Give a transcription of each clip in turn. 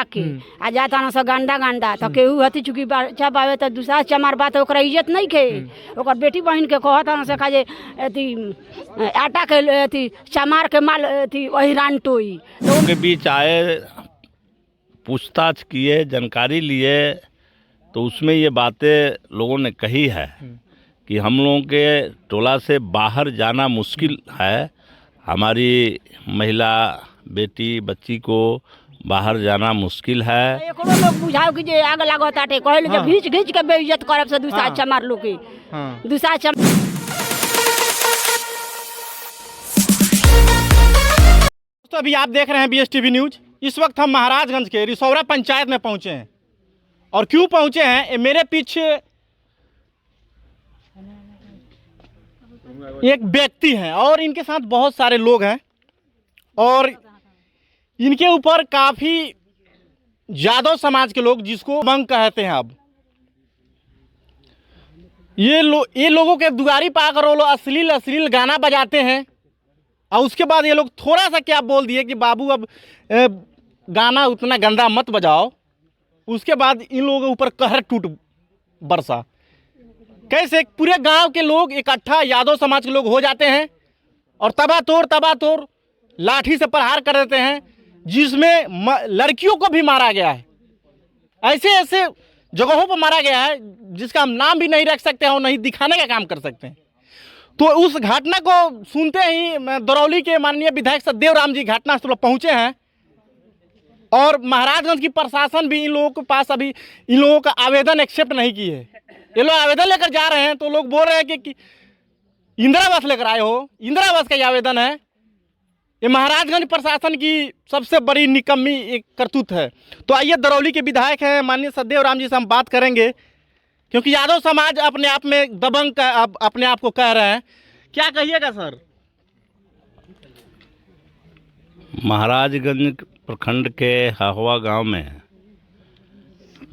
के आ जाता ना सब गंदा गंदा तो केहू हती चुकी बच्चा पावे तो दूसरा चमार बात ओकरा इज्जत नहीं खे ओकर बेटी बहन के कहता ना से का जे अथी आटा के अथी चमार के माल अथी वही रान टोई लोगों के बीच आए, पूछताछ किए, जानकारी लिए तो उसमें ये बातें लोगों ने कही है कि हम लोगों के टोला से बाहर जाना मुश्किल है। हमारी महिला बेटी बच्ची को बाहर जाना मुश्किल है। एकरो लोग बुझाओ कि जे आग लागत आटे कहले जे घींच घींच के बेइज्जत करब से दूसरा चमार लोग के दूसरा तो अभी आप देख रहे हैं BSTV न्यूज। इस वक्त हम महाराजगंज के रिसौरा पंचायत में पहुंचे हैं और क्यों पहुंचे हैं, ये मेरे पीछे एक व्यक्ति हैं और इनके साथ बहुत सारे लोग हैं और इनके ऊपर काफी यादव समाज के लोग जिसको दबंग कहते हैं, अब ये लोगों के दुआरी पाकर वो लोग अश्लील गाना बजाते हैं और उसके बाद ये लोग थोड़ा सा क्या बोल दिए कि बाबू अब गाना उतना गंदा मत बजाओ। उसके बाद इन लोगों के ऊपर कहर टूट बरसा। कैसे पूरे गांव के लोग इकट्ठा यादव समाज के लोग हो जाते हैं और तबातोड़ लाठी से प्रहार कर देते हैं, जिसमें लड़कियों को भी मारा गया है। ऐसे ऐसे जगहों पर मारा गया है जिसका हम नाम भी नहीं रख सकते हैं और नहीं दिखाने का काम कर सकते हैं। तो उस घटना को सुनते ही दरौली के माननीय विधायक सतदेव राम जी घटनास्थल पर पहुंचे हैं और महाराजगंज की प्रशासन भी इन लोगों के पास अभी इन लोगों का आवेदन एक्सेप्ट नहीं की है। ये लोग आवेदन लेकर जा रहे हैं तो लोग बोल रहे हैं कि इंदिरावास लेकर आए हो, इंदिरावास का ये आवेदन है। ये महाराजगंज प्रशासन की सबसे बड़ी निकम्मी एक करतूत है। तो आइए दरौली के विधायक हैं माननीय सतदेव राम जी से हम बात करेंगे, क्योंकि यादव समाज अपने आप में दबंग का अपने आप को कह रहे हैं। क्या कहिएगा सर? महाराजगंज प्रखंड के हहवा गांव में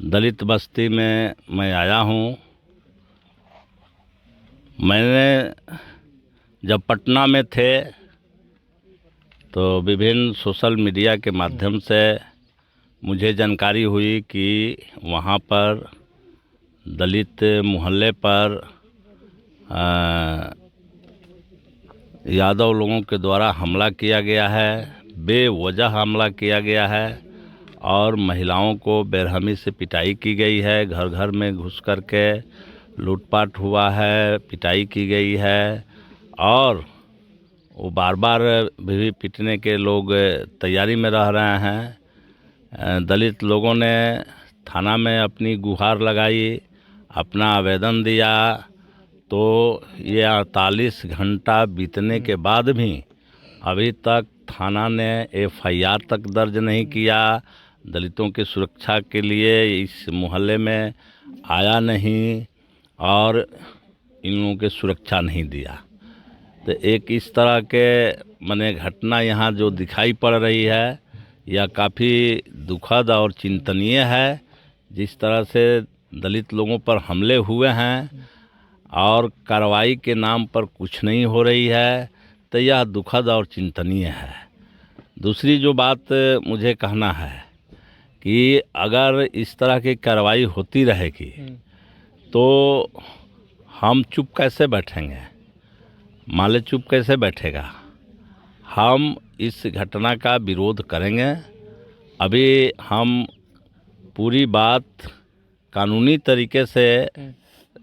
दलित बस्ती में मैं आया हूं। मैंने जब पटना में थे तो विभिन्न सोशल मीडिया के माध्यम से मुझे जानकारी हुई कि वहाँ पर दलित मोहल्ले पर यादव लोगों के द्वारा हमला किया गया है, बेवजह हमला किया गया है और महिलाओं को बेरहमी से पिटाई की गई है। घर घर में घुस कर के लूटपाट हुआ है, पिटाई की गई है और वो बार बार भी पिटने के लोग तैयारी में रह रहे हैं। दलित लोगों ने थाना में अपनी गुहार लगाई, अपना आवेदन दिया, तो ये 48 घंटा बीतने के बाद भी अभी तक थाना ने FIR तक दर्ज नहीं किया। दलितों की सुरक्षा के लिए इस मोहल्ले में आया नहीं और इन लोगों की सुरक्षा नहीं दिया। तो एक इस तरह के माने घटना यहाँ जो दिखाई पड़ रही है यह काफ़ी दुखद और चिंतनीय है। जिस तरह से दलित लोगों पर हमले हुए हैं और कार्रवाई के नाम पर कुछ नहीं हो रही है, तो यह दुखद और चिंतनीय है। दूसरी जो बात मुझे कहना है कि अगर इस तरह की कार्रवाई होती रहेगी तो हम चुप कैसे बैठेंगे? माले चुप कैसे बैठेगा? हम इस घटना का विरोध करेंगे। अभी हम पूरी बात कानूनी तरीके से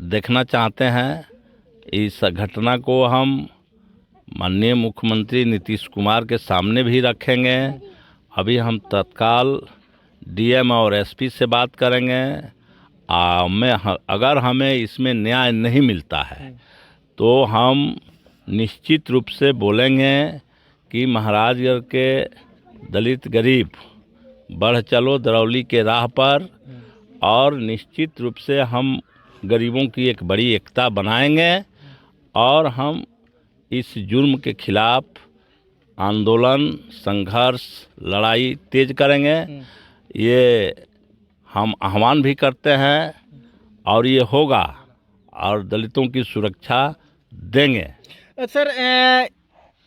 देखना चाहते हैं। इस घटना को हम माननीय मुख्यमंत्री नीतीश कुमार के सामने भी रखेंगे। अभी हम तत्काल DM और SP से बात करेंगे। अगर हमें इसमें न्याय नहीं मिलता है तो हम निश्चित रूप से बोलेंगे कि महाराजगंज के दलित गरीब बढ़ चलो दरौली के राह पर, और निश्चित रूप से हम गरीबों की एक बड़ी एकता बनाएंगे और हम इस जुर्म के खिलाफ आंदोलन, संघर्ष, लड़ाई तेज करेंगे। ये हम आह्वान भी करते हैं और ये होगा और दलितों की सुरक्षा देंगे। सर,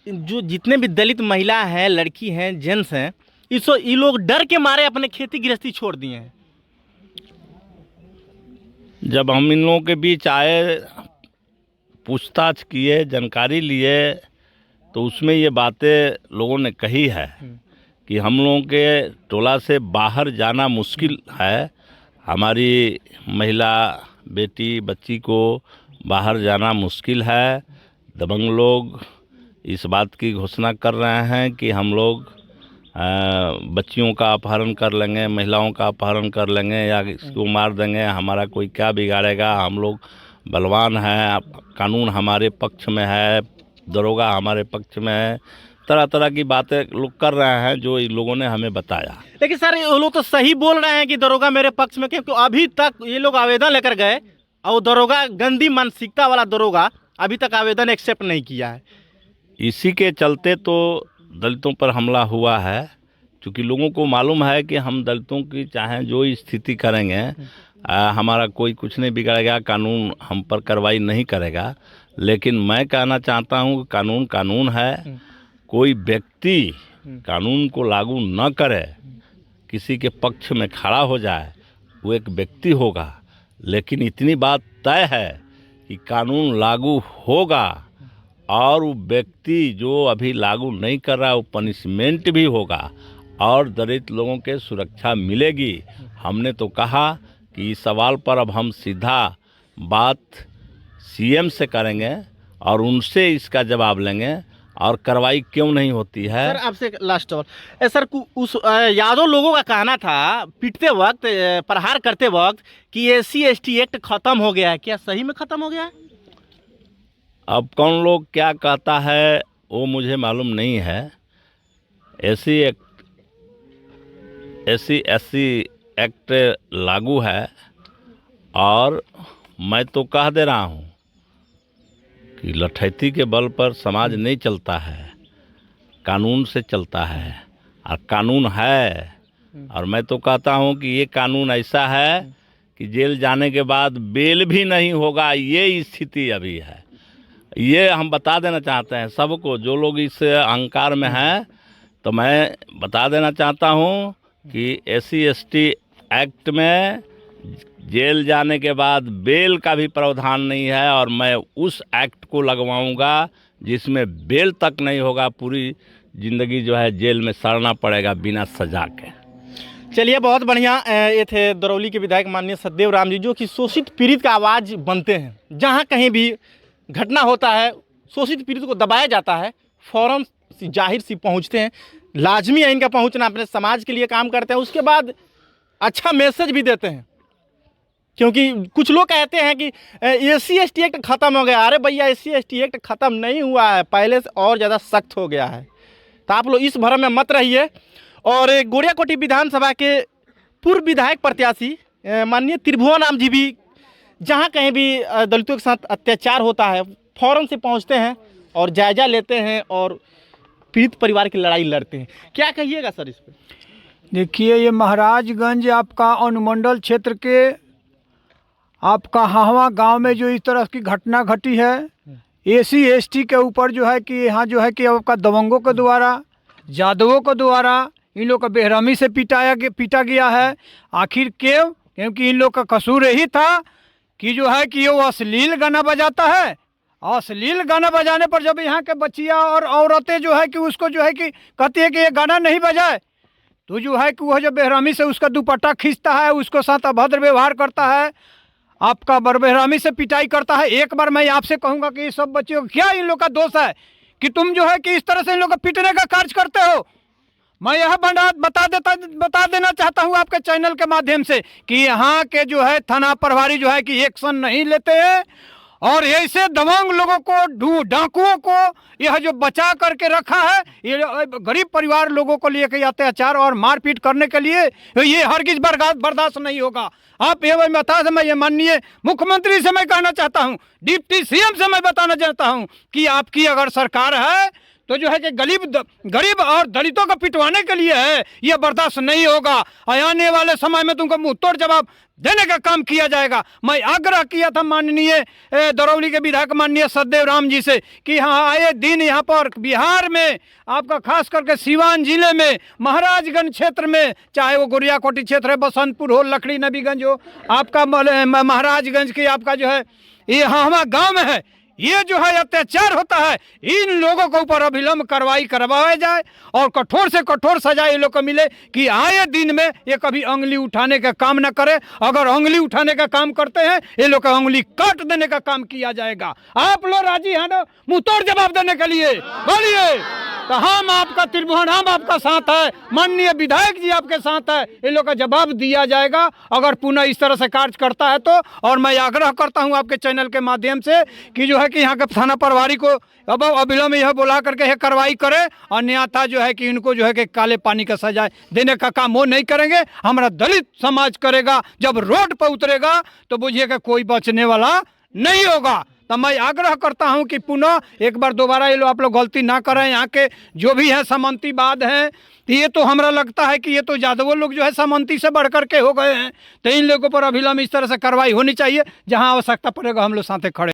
जो जितने भी दलित महिला हैं, लड़की हैं, जेंट्स हैं, ये लोग डर के मारे अपने खेती गृहस्थी छोड़ दिए हैं। जब हम इन लोगों के बीच आए, पूछताछ किए, जानकारी लिए, तो उसमें ये बातें लोगों ने कही है कि हम लोगों के टोला से बाहर जाना मुश्किल है। हमारी महिला बेटी बच्ची को बाहर जाना मुश्किल है। दबंग लोग इस बात की घोषणा कर रहे हैं कि हम लोग बच्चियों का अपहरण कर लेंगे, महिलाओं का अपहरण कर लेंगे या इसको मार देंगे, हमारा कोई क्या बिगाड़ेगा, हम लोग बलवान हैं, कानून हमारे पक्ष में है, दरोगा हमारे पक्ष में है। तरह तरह की बातें लोग कर रहे हैं जो इन लोगों ने हमें बताया। लेकिन सर ये लोग तो सही बोल रहे हैं कि दरोगा मेरे पक्ष में, क्योंकि अभी तक ये लोग आवेदन लेकर गए और दरोगा, गंदी मानसिकता वाला दरोगा, अभी तक आवेदन एक्सेप्ट नहीं किया है। इसी के चलते तो दलितों पर हमला हुआ है, क्योंकि लोगों को मालूम है कि हम दलितों की चाहे जो स्थिति करेंगे हमारा कोई कुछ नहीं बिगड़ेगा, कानून हम पर कार्रवाई नहीं करेगा। लेकिन मैं कहना चाहता हूँ कि कानून कानून है, कोई व्यक्ति कानून को लागू न करे, किसी के पक्ष में खड़ा हो जाए, वो एक व्यक्ति होगा। लेकिन इतनी बात तय है कि कानून लागू होगा और वो व्यक्ति जो अभी लागू नहीं कर रहा वो पनिशमेंट भी होगा और दलित लोगों के सुरक्षा मिलेगी। हमने तो कहा कि इस सवाल पर अब हम सीधा बात सीएम से करेंगे और उनसे इसका जवाब लेंगे और कार्रवाई क्यों नहीं होती है। सर आपसे लास्ट सवाल सर, उस यादव लोगों का कहना था पीटते वक्त, प्रहार करते वक्त कि SC/ST एक्ट खत्म हो गया है, क्या सही में खत्म हो गया है? अब कौन लोग क्या कहता है वो मुझे मालूम नहीं है। SC/ST एक्ट लागू है और मैं तो कह दे रहा हूँ कि लठैती के बल पर समाज नहीं चलता है, कानून से चलता है और कानून है। और मैं तो कहता हूँ कि ये कानून ऐसा है कि जेल जाने के बाद बेल भी नहीं होगा, ये स्थिति अभी है। ये हम बता देना चाहते हैं सबको, जो लोग इस अहंकार में हैं, तो मैं बता देना चाहता हूँ कि SC/ST एक्ट में जेल जाने के बाद बेल का भी प्रावधान नहीं है और मैं उस एक्ट को लगवाऊंगा जिसमें बेल तक नहीं होगा। पूरी ज़िंदगी जो है जेल में सड़ना पड़ेगा बिना सजा के। चलिए बहुत बढ़िया। ये थे दरौली के विधायक माननीय सतदेव राम जी, जो कि शोषित पीड़ित का आवाज़ बनते हैं। जहाँ कहीं भी घटना होता है, शोषित पीड़ित को दबाया जाता है, फ़ौरन जाहिर सी पहुँचते हैं। लाजमी है इनका पहुँचना, अपने समाज के लिए काम करते हैं, उसके बाद अच्छा मैसेज भी देते हैं। क्योंकि कुछ लोग कहते हैं कि SC/ST एक्ट ख़त्म हो गया। अरे भैया SC/ST एक्ट ख़त्म नहीं हुआ है, पहले से और ज़्यादा सख्त हो गया है। तो आप लोग इस भरम में मत रहिए। और गोड़ियाकोटी विधानसभा के पूर्व विधायक प्रत्याशी माननीय त्रिभुवन राम जी भी जहाँ कहीं भी दलितों के साथ अत्याचार होता है फ़ौरन से पहुँचते हैं और जायज़ा लेते हैं और पीड़ित परिवार की लड़ाई लड़ते हैं। क्या कहिएगा सर इस पर? देखिए, ये महाराजगंज आपका अनुमंडल क्षेत्र के आपका हाहवा गांव में जो इस तरह की घटना घटी है, SC/ST के ऊपर जो है कि यहाँ जो है कि आपका दबंगों के द्वारा, जादवों के द्वारा इन लोग का बेरहमी से पीटा गया है। आखिर क्यों? क्योंकि इन लोग का कसूर यही था कि जो है कि वो अश्लील गाना बजाता है। अश्लील गाना बजाने पर जब यहाँ के बच्चियाँ और औरतें जो है कि उसको जो है कि कहती है कि ये गाना नहीं बजाए, तो जो है कि वह जो बेरहमी से उसका दुपट्टा खींचता है, उसको साथ अभद्र व्यवहार करता है, आपका बरबेहरामी से पिटाई करता है। एक बार मैं आपसे कहूँगा कि ये सब बच्चों क्या इन लोग का दोष है कि तुम जो है कि इस तरह से इन लोग को पीटने का कार्य करते हो? मैं यह बता देना चाहता हूँ आपके चैनल के माध्यम से कि यहाँ के जो है थाना प्रभारी जो है कि एक्शन नहीं लेते हैं और ऐसे दबंग लोगों को, डाकुओं को यह जो बचा करके रखा है, ये गरीब परिवार लोगों को लिए के अत्याचार और मारपीट करने के लिए ये हरगिज बर्दाश्त नहीं होगा। आप ये बता दें, मैं ये माननीय मुख्यमंत्री से मैं कहना चाहता हूँ, डिप्टी CM से मैं बताना चाहता हूँ कि आपकी अगर सरकार है तो जो है कि गरीब और दलितों को पिटवाने के लिए है, ये बर्दाश्त नहीं होगा। आने वाले समय में तुमको मुंह तोड़ जवाब देने का काम किया जाएगा। मैं आग्रह किया था माननीय दरौली के विधायक माननीय सतदेव राम जी से कि हाँ आए दिन यहाँ पर बिहार में आपका खास करके सिवान जिले में महाराजगंज क्षेत्र में, चाहे वो गुरियाकोटी क्षेत्र है, बसंतपुर हो, लकड़ी नबीगंज हो, आपका महाराजगंज की आपका जो है ये हमारा गाँव में है, ये जो है अत्याचार होता है, इन लोगों के ऊपर अविलंब कार्रवाई करवाया जाए और कठोर से कठोर सजा ये लोग को मिले कि आए दिन में ये कभी उंगली उठाने का काम न करे। अगर उंगली उठाने का काम करते हैं ये लोग का उंगली काट देने का काम किया जाएगा। आप लोग राजी हैं ना मुंह तोड़ जवाब देने के लिए? बोलिए। तो हम आपका त्रिभुवन, हम आपका साथ है, माननीय विधायक जी आपके साथ है, इन लोग का जवाब दिया जाएगा अगर पुनः इस तरह से कार्य करता है तो। और मैं आग्रह करता हूं आपके चैनल के माध्यम से कि जो है कि यहाँ के थाना प्रभारी को अब अविलंब यह बुला करके यह कार्रवाई करे, अन्यथा जो है कि इनको जो है कि काले पानी का सजा देने का काम वो नहीं करेंगे, हमारा दलित समाज करेगा। जब रोड पर उतरेगा तो बुझिएगा कोई बचने वाला नहीं होगा। तो मैं आग्रह करता हूं कि पुनः एक बार दोबारा ये लोग आप लोग गलती ना करें। यहाँ के जो भी हैं सामंतीवाद हैं, ये तो हमारा लगता है कि ये तो यादवों लोग जो है सामंती से बढ़ करके हो गए हैं। तो इन लोगों पर अविलंब इस तरह से कार्रवाई होनी चाहिए, जहां आवश्यकता पड़ेगा हम लोग साथ खड़े।